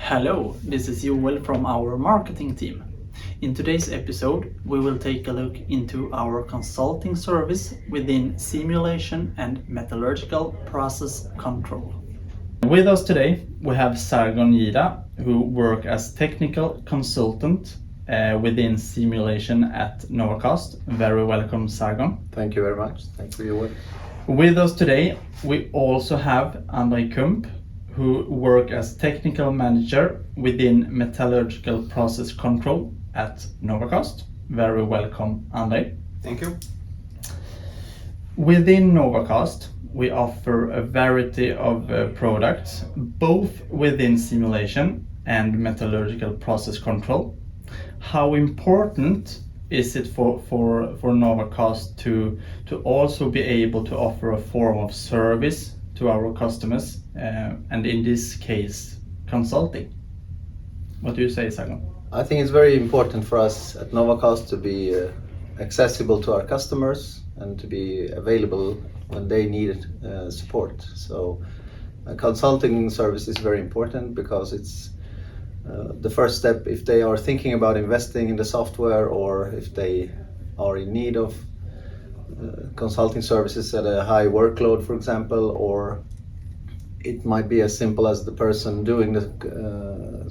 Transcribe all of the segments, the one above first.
Hello, this is Joel from our marketing team. In today's episode, we will take a look into our consulting service within simulation and metallurgical process control. With us today, we have Sargon Yida, who works as technical consultant within simulation at Novacast. Very welcome, Sargon. Thank you very much. Thank you, Joel. With us today, we also have André Kump, who works as technical manager within metallurgical process control at Novacast. Very welcome, André. Thank you. Within Novacast, we offer a variety of products, both within simulation and metallurgical process control. How important is it for Novacast to also be able to offer a form of service to our customers, and in this case, consulting? What do you say, Sargon? I think it's very important for us at Novacast to be accessible to our customers and to be available when they need support. So consulting service is very important because it's the first step if they are thinking about investing in the software, or if they are in need of consulting services at a high workload, for example, or it might be as simple as the person doing the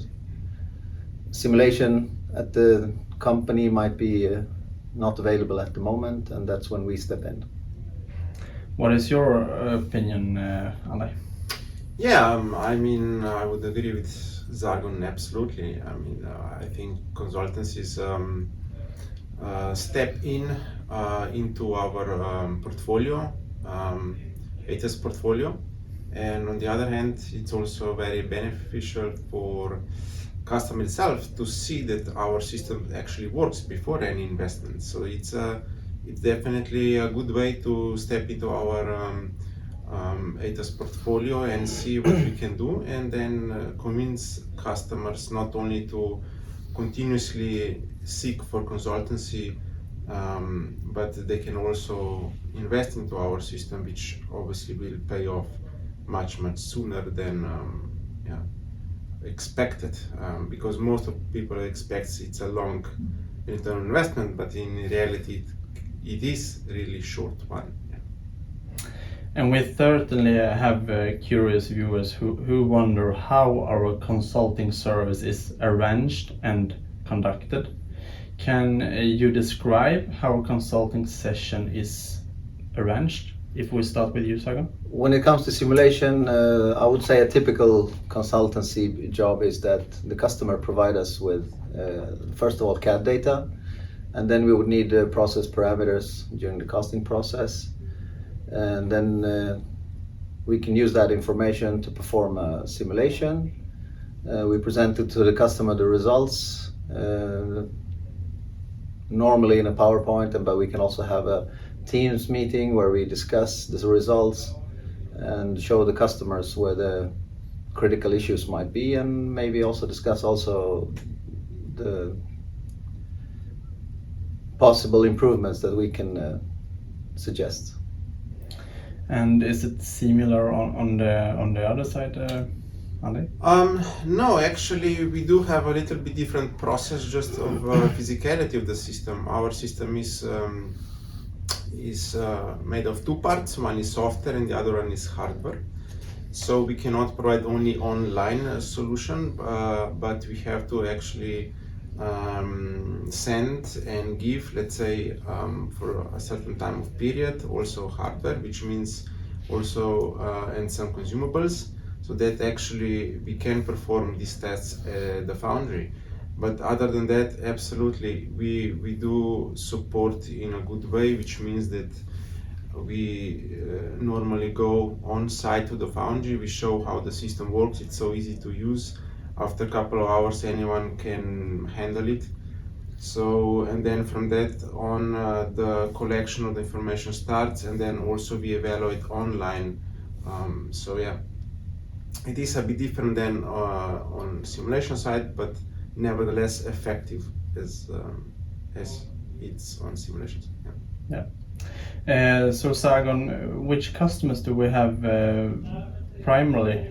simulation at the company might be not available at the moment, and that's when we step in. What is your opinion, André? Yeah, I would agree with Sargon absolutely. I think consultancy is step into our portfolio, ATS portfolio, and on the other hand, it's also very beneficial for customer itself to see that our system actually works before any investment. So it's definitely a good way to step into our ATS portfolio and see what we can do, and then convince customers not only to continuously seek for consultancy, but they can also invest into our system, which obviously will pay off much sooner than expected, because most of people expect it's a long return on investment, but in reality it is really short one. And we certainly have curious viewers who wonder how our consulting service is arranged and conducted. Can you describe how a consulting session is arranged? If we start with you, Sargon. When it comes to simulation, I would say a typical consultancy job is that the customer provide us with, first of all, CAD data, and then we would need process parameters during the costing process. And then we can use that information to perform a simulation. We present it to the customer the results, normally in a PowerPoint, but we can also have a Teams meeting where we discuss the results and show the customers where the critical issues might be, and maybe also discuss also the possible improvements that we can suggest. And is it similar on the other side, André? No, actually we do have a little bit different process just of physicality of the system. Our system is made of two parts. One is software and the other one is hardware. So we cannot provide only online solution, but we have to actually send and give, let's say, for a certain time of period, also hardware, which means also and some consumables, so that actually we can perform these tests at the foundry. But other than that, absolutely, we do support in a good way, which means that we normally go on site to the foundry. We show how the system works. It's so easy to use. After a couple of hours, anyone can handle it. So, and then from that on, the collection of the information starts, and then also we evaluate online. So yeah, it is a bit different than on simulation side, but nevertheless effective as it's on simulations. Yeah. So Sargon, which customers do we have primarily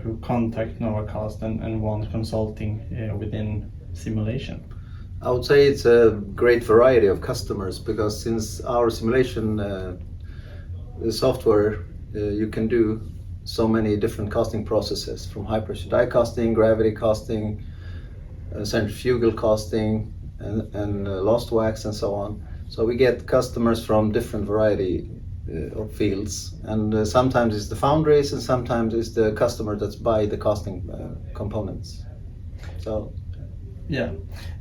who contact Novacast and want consulting within simulation? I would say it's a great variety of customers, because since our simulation software, you can do so many different casting processes, from high pressure die casting, gravity casting, centrifugal casting, and lost wax, and so on. So we get customers from different variety of fields, and sometimes it's the foundries, and sometimes it's the customer that's buy the casting components. So yeah,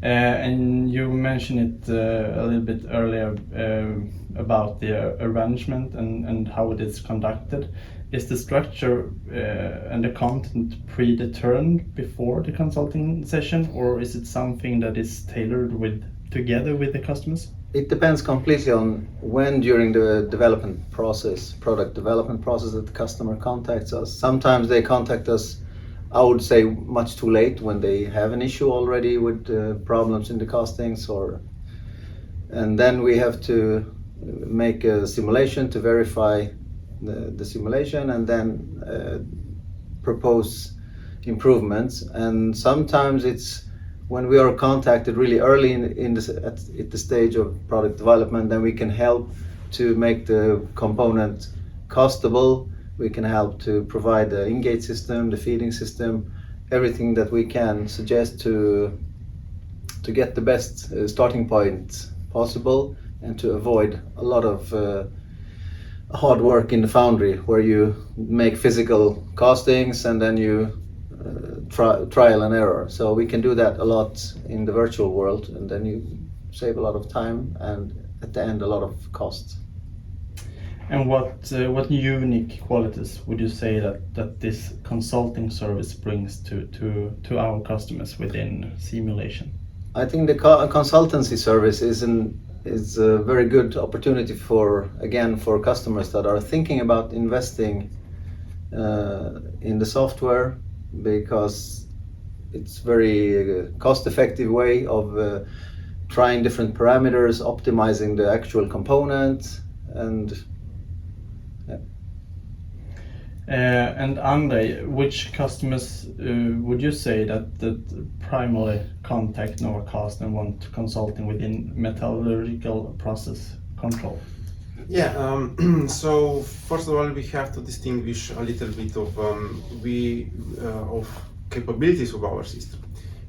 and you mentioned it a little bit earlier about the arrangement and how it is conducted. Is the structure and the content predetermined before the consulting session, or is it something that is tailored together with the customers? it depends completely on when during the development process, product development process, that the customer contacts us. Sometimes they contact us, I would say, much too late, when they have an issue already with problems in the castings, and then we have to make a simulation to verify the simulation, and then propose improvements. And sometimes it's when we are contacted really early at the stage of product development, then we can help to make the component castable. We can help to provide the in-gate system, the feeding system, everything that we can suggest to get the best starting point possible, and to avoid a lot of hard work in the foundry, where you make physical castings and then you trial and error. So we can do that a lot in the virtual world, and then you save a lot of time, and at the end a lot of cost. And what unique qualities would you say that this consulting service brings to our customers within simulation? I think the consultancy service is a very good opportunity for customers that are thinking about investing in the software, because it's very cost-effective way of trying different parameters, optimizing the actual component, and and Andrei, which customers would you say that primarily contact Novacast and want consulting within metallurgical process control? Yeah, so first of all, we have to distinguish a little bit of capabilities of our system,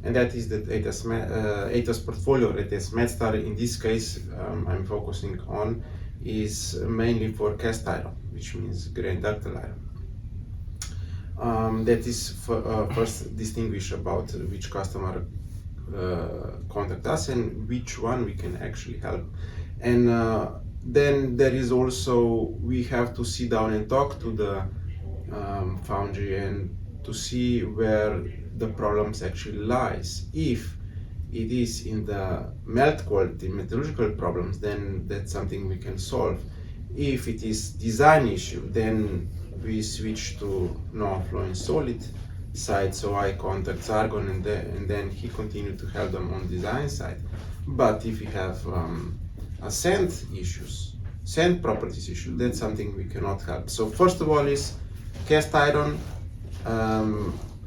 and that is that ATAS portfolio, ATAS MedStar in this case, I'm focusing on, is mainly for cast iron, which means grain ductile iron. That is first distinguish about which customer contact us and which one we can actually help. And then there is also, we have to sit down and talk to the foundry and to see where the problems actually lies. If it is in the melt quality, metallurgical problems, then that's something we can solve. If it is design issue, then we switch to no-flow in solid side, so I contact Argon, and then he continued to help them on design side. But if we have sand issues, sand properties issue, that's something we cannot help. So first of all is cast iron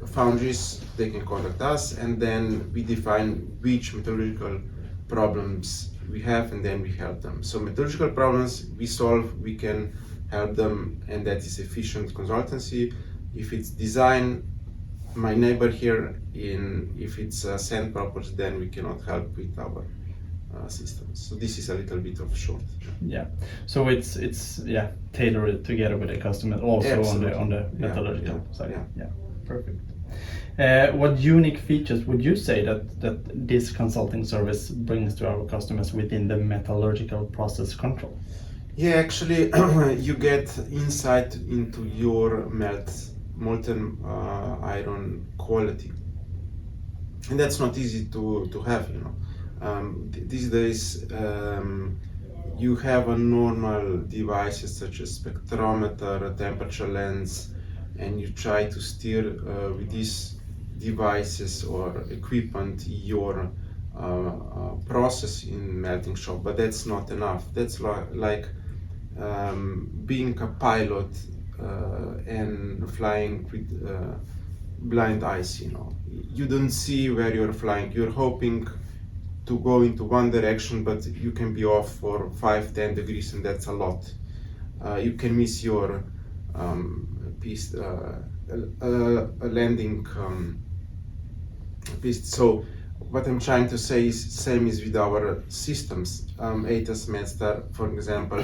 foundries, they can contact us, and then we define which metallurgical problems we have, and then we help them. So metallurgical problems we solve, we can help them, and that is efficient consultancy. If it's design, my neighbor here, if it's sand properties, then we cannot help with our systems. So this is a little bit of short. Yeah. So it's tailored together with the customer, also Absolutely. on the metallurgical side. Yeah. Perfect. What unique features would you say that this consulting service brings to our customers within the metallurgical process control? Yeah, actually, you get insight into your molten iron quality, and that's not easy to have. These days, you have a normal devices such as spectrometer, a temperature lens, and you try to steer with these devices or equipment your process in melting shop, but that's not enough. That's like being a pilot and flying with blind eyes. You don't see where you're flying. You're hoping to go into one direction, but you can be off for 5-10 degrees, and that's a lot. You can miss your piece, landing piece. So what I'm trying to say is same is with our systems. ATAS Master, for example,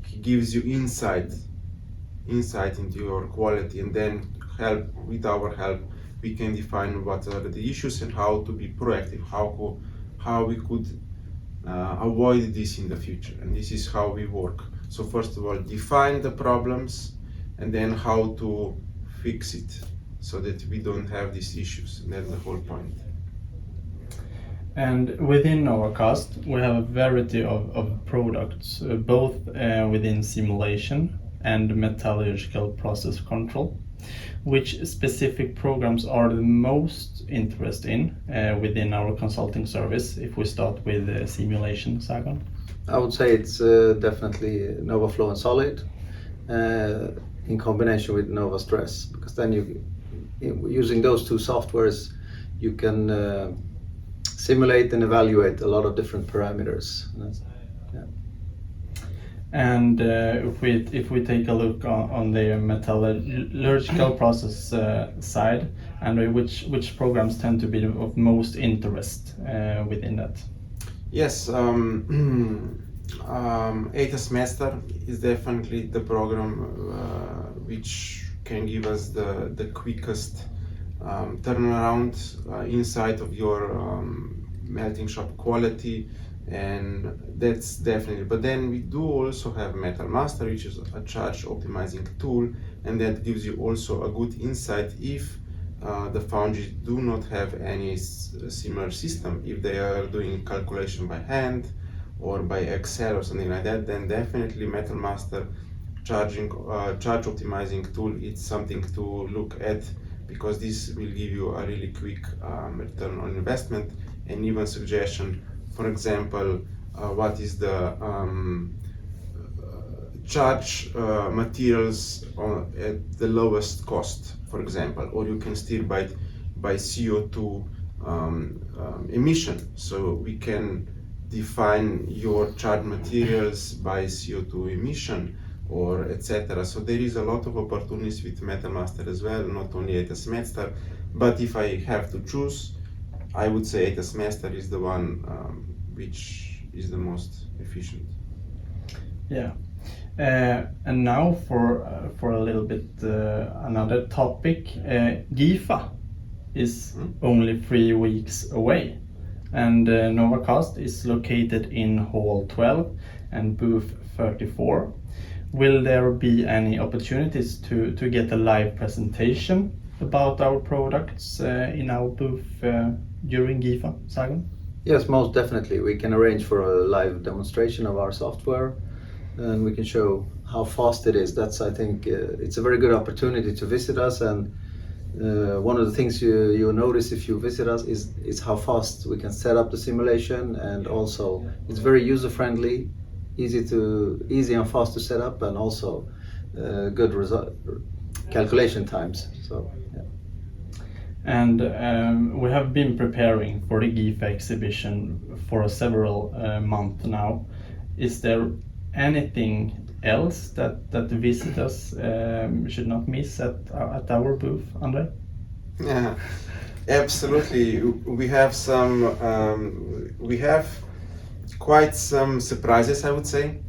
he gives you insight into your quality, and then with our help we can define what are the issues and how to be proactive, how we could avoid this in the future. And this is how we work. So first of all, define the problems, and then how to fix it so that we don't have these issues. And that's the whole point. And within Novacast, we have a variety of products, both within simulation and metallurgical process control. Which specific programs are the most interested in within our consulting service, if we start with simulation, Sagan? I would say it's definitely NovaFlow and Solid in combination with Nova Stress, because then using those two softwares you can simulate and evaluate a lot of different parameters. And if we take a look on the metallurgical process side, and which programs tend to be of most interest within that? Yes, ATAS Master is definitely the program which can give us the quickest turnaround inside of your melting shop quality, and that's definitely. But then we do also have Metal Master, which is a charge optimizing tool, and that gives you also a good insight if the foundries do not have any similar system. If they are doing calculation by hand or by Excel or something like that, then definitely Metal Master charge optimizing tool is something to look at, because this will give you a really quick return on investment and even suggestion. For example, what is the charge materials at the lowest cost, for example, or you can steer by CO2 emission. So we can define your charge materials by CO2 emission, or etc. So there is a lot of opportunities with MetalMaster as well, not only ATAS Master. But if I have to choose, I would say ATAS Master is the one which is the most efficient. Yeah. And now for a little bit another topic. GIFA is only 3 weeks away, and Novacast is located in Hall 12 and booth 34. Will there be any opportunities to get a live presentation about our products in our booth during GIFA, Sagan? Yes, most definitely. We can arrange for a live demonstration of our software, and we can show how fast it is. That's, I think, it's a very good opportunity to visit us, and one of the things you'll notice if you visit us is how fast we can set up the simulation, and also it's very user-friendly, easy and fast to set up, and also good calculation times. So yeah. And we have been preparing for the GIFA exhibition for several months now. Is there anything else that the visitors should not miss at our booth, Andre? Yeah, absolutely. We have quite some surprises, I would say,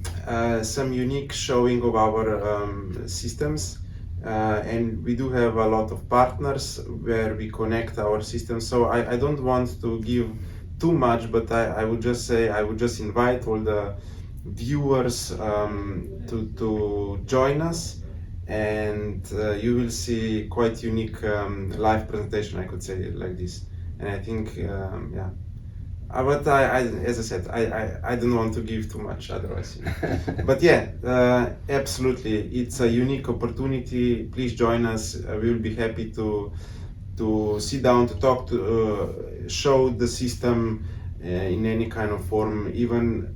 some unique showing of our systems, and we do have a lot of partners where we connect our systems. So I don't want to give too much, but I would just say, I would just invite all the viewers to join us, and you will see quite unique live presentation, I could say it like this. And I think yeah, but as I said, I don't want to give too much otherwise. But yeah, absolutely, it's a unique opportunity. Please join us. We will be happy to sit down, to talk, to show the system in any kind of form, even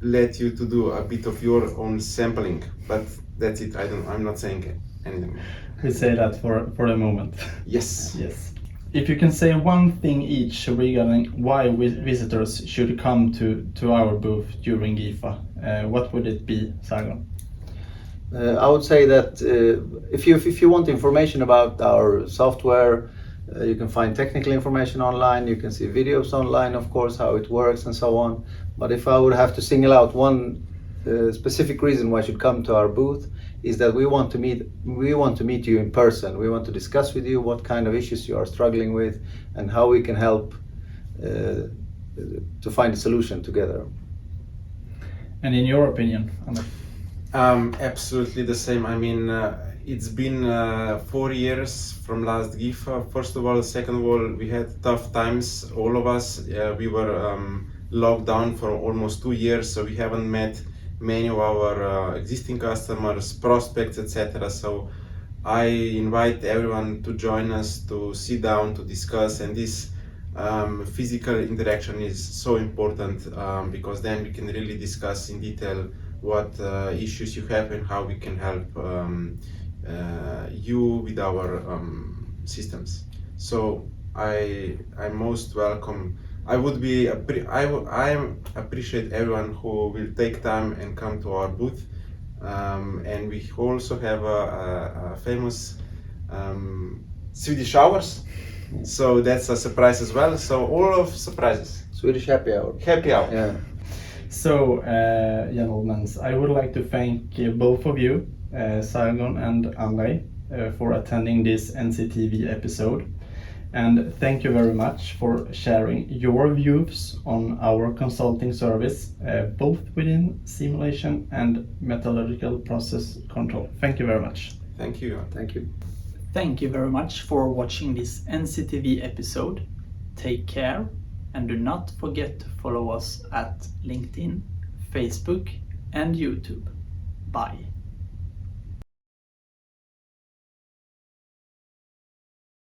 let you to do a bit of your own sampling. But that's it. I'm not saying anymore. We say that for the moment. Yes. Yes. If you can say one thing each regarding why visitors should come to our booth during GIFA, what would it be, Sargon? I would say that if you want information about our software, you can find technical information online, you can see videos online, of course, how it works and so on. But if I would have to single out one specific reason why you should come to our booth, is that we want to meet you in person. We want to discuss with you what kind of issues you are struggling with and how we can help to find a solution together. And in your opinion, Anna? Absolutely the same. I mean, it's been 4 years from last GIFA. First of all, second of all, we had tough times, all of us. We were locked down for almost 2 years, so we haven't met many of our existing customers, prospects, etc. So I invite everyone to join us, to sit down, to discuss, and this physical interaction is so important because then we can really discuss in detail what issues you have and how we can help you with our systems. So I most welcome. I appreciate everyone who will take time and come to our booth, and we also have a famous Swedish hours, so that's a surprise as well. So all of surprises. Swedish happy hour. Happy hour. Yeah. So, gentlemen, I would like to thank both of you, Sargon and Andrei, for attending this NCTV episode. And thank you very much for sharing your views on our consulting service, both within simulation and metallurgical process control. Thank you very much. Thank you. Thank you. Thank you very much for watching this NCTV episode. Take care and do not forget to follow us at LinkedIn, Facebook and YouTube. Bye.